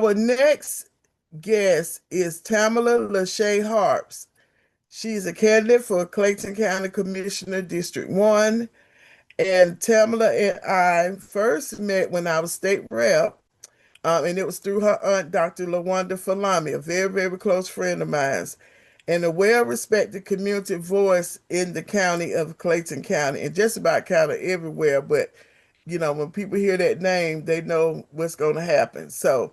Our next guest is Tamala Lachey Harps. She's a candidate for Clayton County Commissioner District 1. And Tamala and I first met when I was state rep, and it was through her aunt, Dr. LaWanda Falami, a very, very close friend of mine, and a well-respected community voice in the county of Clayton County, and just about kind of everywhere. But, when people hear that name, they know what's going to happen. So,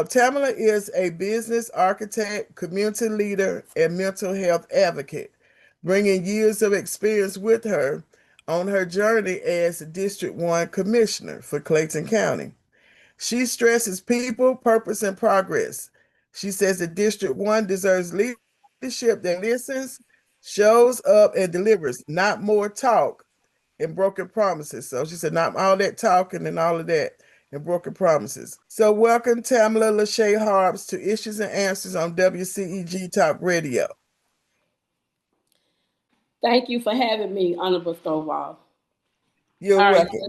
Tamala is a business architect, community leader, and mental health advocate, bringing years of experience with her on her journey as District 1 Commissioner for Clayton County. She stresses people, purpose, and progress. She says that District 1 deserves leadership that listens, shows up, and delivers, not more talk and broken promises. So she said, not all that talking and all of that and broken promises. So welcome Tamala Lachey Harps to Issues and Answers on WCEG Talk Radio. Thank you for having me, Honorable Stovall. You're welcome.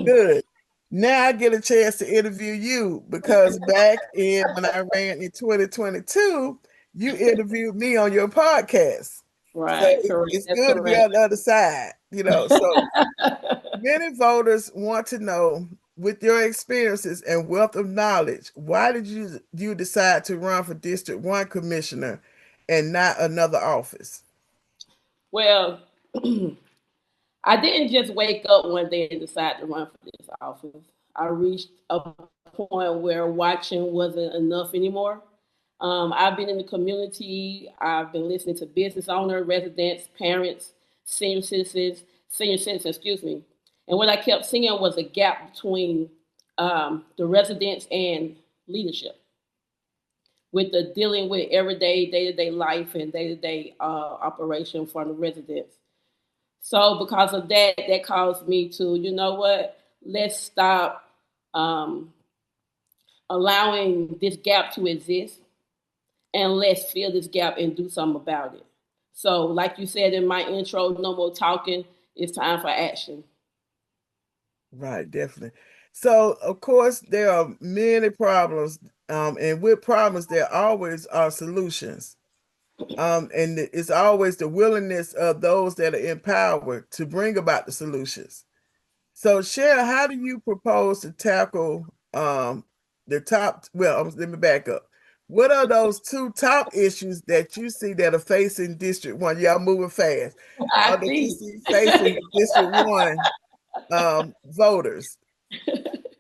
Good. Now I get a chance to interview you because back when I ran in 2022, you interviewed me on your podcast. Right. So it's good to be on the other side, So many voters want to know, with your experiences and wealth of knowledge, why did you decide to run for District 1 Commissioner and not another office? Well, I didn't just wake up one day and decide to run for this office. I reached a point where watching wasn't enough anymore. I've been in the community. I've been listening to business owners, residents, parents, senior citizens, excuse me. And what I kept seeing was a gap between the residents and leadership with the dealing with everyday, day-to-day life and day-to-day operation for the residents. So because of that, that caused me to, you know what, let's stop allowing this gap to exist and let's fill this gap and do something about it. So like you said in my intro, no more talking, it's time for action. Right, definitely. So, of course, there are many problems, and with problems, there always are solutions. And it's always the willingness of those that are empowered to bring about the solutions. So, Cheryl, how do you propose to tackle the top? Well, let me back up. What are those two top issues that you see that are facing District 1? Y'all moving fast. That you see facing District 1 voters.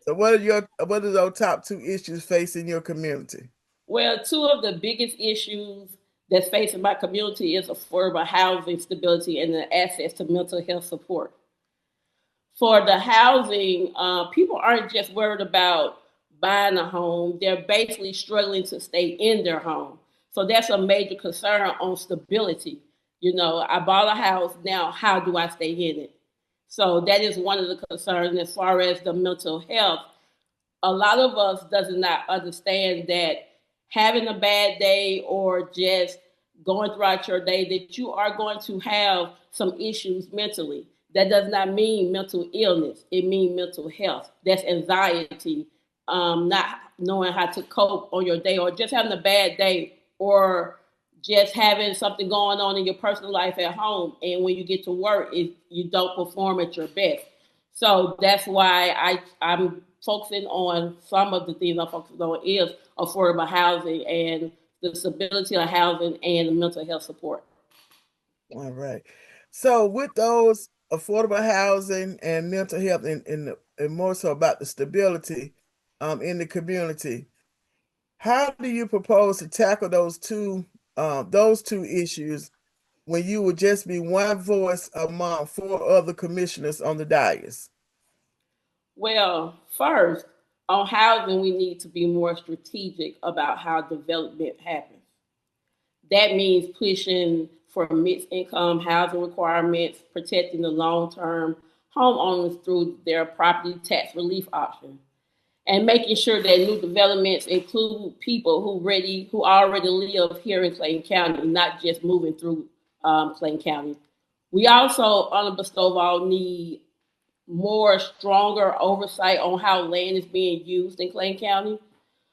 So what are those top two issues facing your community? Well, two of the biggest issues that's facing my community is affordable housing stability and the access to mental health support. For the housing, people aren't just worried about buying a home, they're basically struggling to stay in their home. So that's a major concern on stability. I bought a house, now how do I stay in it? So that is one of the concerns as far as the mental health. A lot of us does not understand that having a bad day or just going throughout your day that you are going to have some issues mentally. That does not mean mental illness. It means mental health. That's anxiety, not knowing how to cope on your day or just having a bad day or just having something going on in your personal life at home. And when you get to work, you don't perform at your best. So that's why I'm focusing on some of the things I'm focusing on is affordable housing and the stability of housing and the mental health support. All right. So with those affordable housing and mental health and more so about the stability in the community, how do you propose to tackle those two issues when you would just be one voice among four other commissioners on the dais? Well, first, on housing, we need to be more strategic about how development happens. That means pushing for mixed income housing requirements, protecting the long term homeowners through their property tax relief option, and making sure that new developments include people who already live here in Clayton County, not just moving through Clayton County. We also, Honorable Stovall, need more stronger oversight on how land is being used in Clayton County.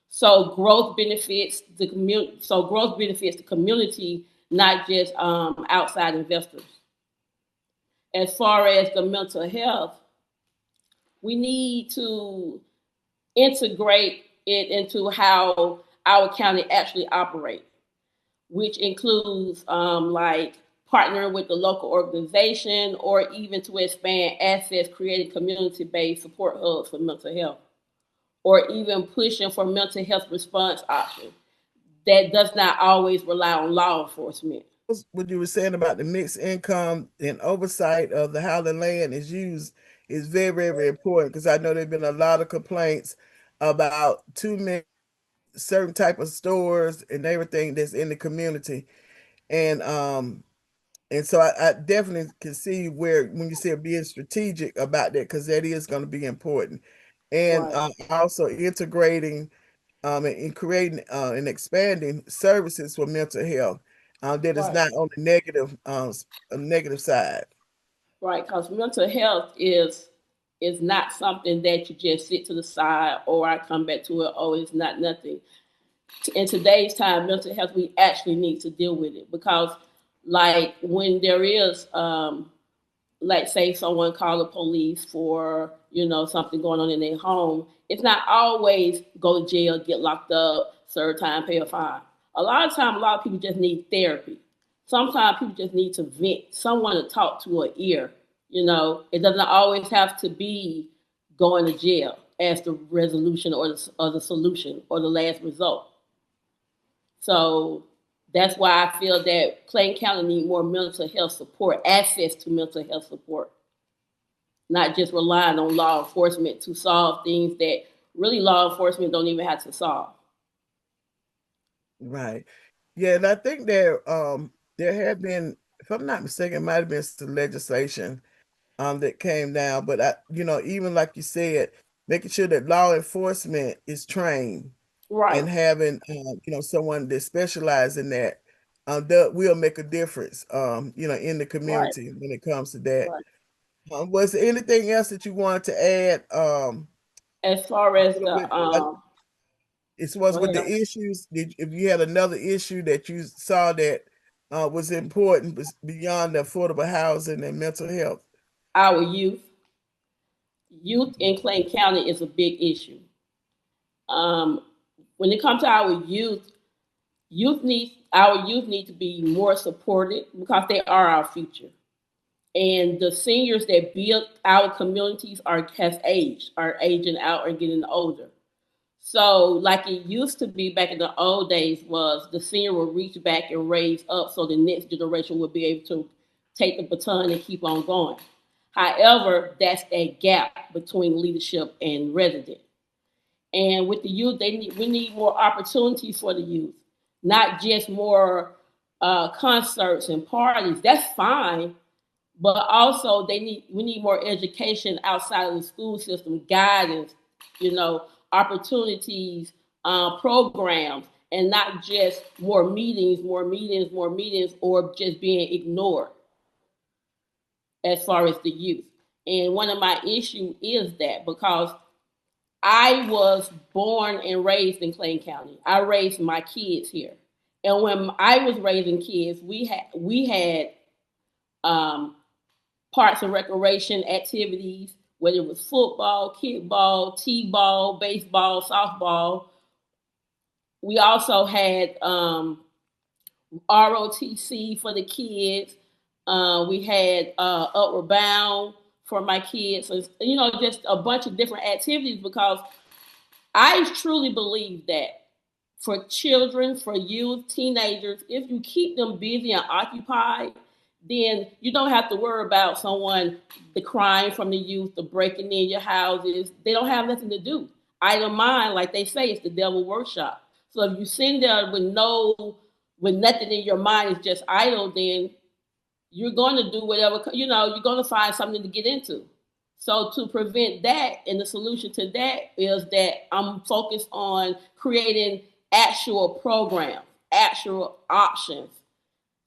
So growth benefits the community. So growth benefits the community, not just outside investors. As far as the mental health, we need to integrate it into how our county actually operates, which includes like partnering with the local organization or even to expand access, creating community-based support hubs for mental health, or even pushing for mental health response options that does not always rely on law enforcement. What you were saying about the mixed income and oversight of the how the land is used is very, very important because I know there've been a lot of complaints about too many certain type of stores and everything that's in the community. And so I definitely can see where when you say being strategic about that because that is going to be important. And Right, also integrating and creating and expanding services for mental health that is right, not on the negative a negative side. right. Because mental health is not something that you just sit to the side or I come back to it. Oh, it's not nothing. In today's time, mental health we actually need to deal with it because, like, when there is like say someone call the police for something going on in their home, it's not always go to jail, get locked up, serve time, pay a fine. A lot of times, a lot of people just need therapy. Sometimes people just need to vent, someone to talk to or ear. It doesn't always have to be going to jail as the resolution or the solution or the last result. So that's why I feel that Clayton County need more mental health support, access to mental health support, not just relying on law enforcement to solve things that really law enforcement don't even have to solve. Right. Yeah, and I think there have been, if I'm not mistaken, it might have been some legislation that came down, but even like you said, making sure that law enforcement is trained Right, and having someone that specializes in that that will make a difference in the right, community when it comes to that. right. Was there anything else that you wanted to add As far as with, the as far as go with ahead. the issues, if you had another issue that you saw that was important beyond the affordable housing and mental health? Our youth in Clayton County is a big issue. Um, when it comes to our youth need to be more supported because they are our future. And the seniors that built our communities are aging out and getting older. So, like it used to be back in the old days, was the senior will reach back and raise up so the next generation will be able to take the baton and keep on going. However, that's that gap between leadership and resident. And with the youth, we need more opportunities for the youth, not just more concerts and parties. That's fine, but also we need more education outside of the school system, guidance, opportunities, programs, and not just more meetings, more meetings, more meetings, or just being ignored as far as the youth. And one of my issues is that because I was born and raised in Clayton County, I raised my kids here, and when I was raising kids, we had um, parks and recreation activities, whether it was football, kickball, t-ball, baseball, softball. We also had ROTC for the kids. We had Upward Bound for my kids. So, just a bunch of different activities because I truly believe that for children, for youth, teenagers, if you keep them busy and occupied, then you don't have to worry about someone, the crime from the youth, the breaking in your houses. They don't have nothing to do. Idle mind, like they say, it's the devil workshop. So if you sit there with nothing in your mind, is just idle, then you're going to do whatever, you're going to find something to get into. So to prevent that, and the solution to that is that I'm focused on creating actual programs, actual options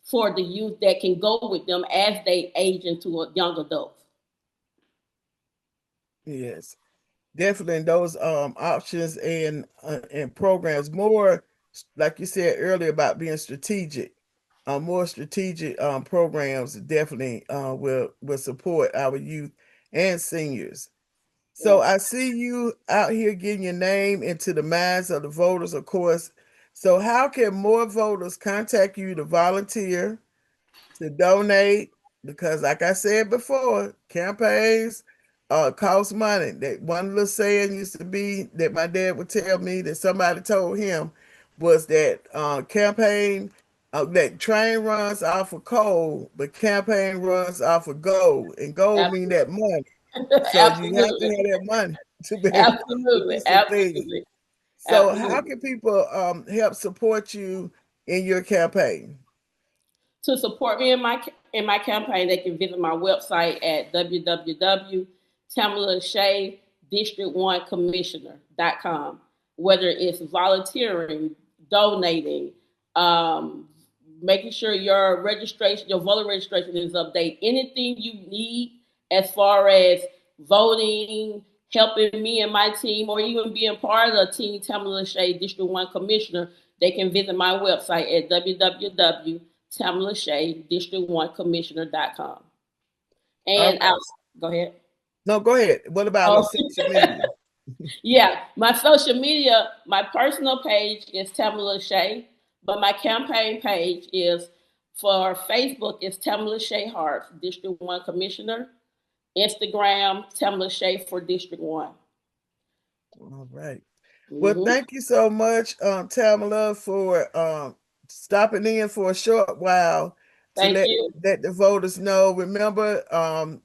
for the youth that can go with them as they age into a young adult. Yes. definitely those options and programs more, like you said earlier about being strategic. More strategic programs definitely will support our youth and seniors. So Yes, I see you out here getting your name into the minds of the voters, of course. So how can more voters contact you to volunteer, to donate? Because like I said before, campaigns cost money. That one little saying used to be that my dad would tell me that somebody told him was that campaign that train runs off of coal, but campaign runs off of gold, and gold mean that absolutely. money. So you have to Absolutely. have that money to be able to do Absolutely. some things. Absolutely. So how Absolutely. can people help support you in your campaign? To support me in my campaign, they can visit my website at www.tamala-district1commissioner.com. Whether it's volunteering, donating, um, making sure your registration, your voter registration is updated, anything you need as far as voting, helping me and my team, or even being part of the Team Tamala Shea District 1 Commissioner, they can visit my website at www.tamala-district1commissioner.com. All And right. I'll go ahead. No, go ahead. What about on Oh, social media? yeah. My social media, my personal page is Tamala Shea, but my campaign page is for Facebook is Tamala Shea Harps, District 1 Commissioner. Instagram, Tamala Shea for District 1. All right. Well, Mm-hmm. thank you so much, Tamala, for stopping in for a short while to Thank you. let the voters know. Remember,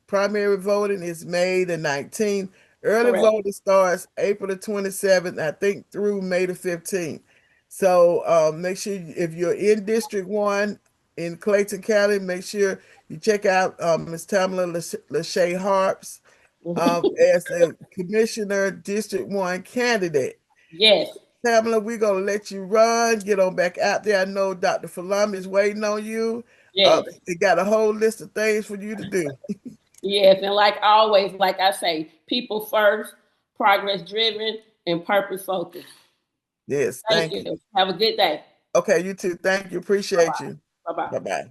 primary voting is May the 19th. Early Correct. voting starts April the 27th, I think, through May the 15th. So make sure if you're in District 1 in Clayton County, make sure you check out Ms. Tamala Lachey Harps as a Commissioner District 1 candidate. Yes. Pamela, we're gonna let you run, get on back out there. I know Dr. Falam is waiting on you. Yes. They got a whole list of things for you to do. Yes. And like always, like I say, people first, progress driven, and purpose focused. Yes, Thank thank you. you. Have a good day. Okay, you too. Thank you. Bye Appreciate bye. you. Bye bye. Bye bye.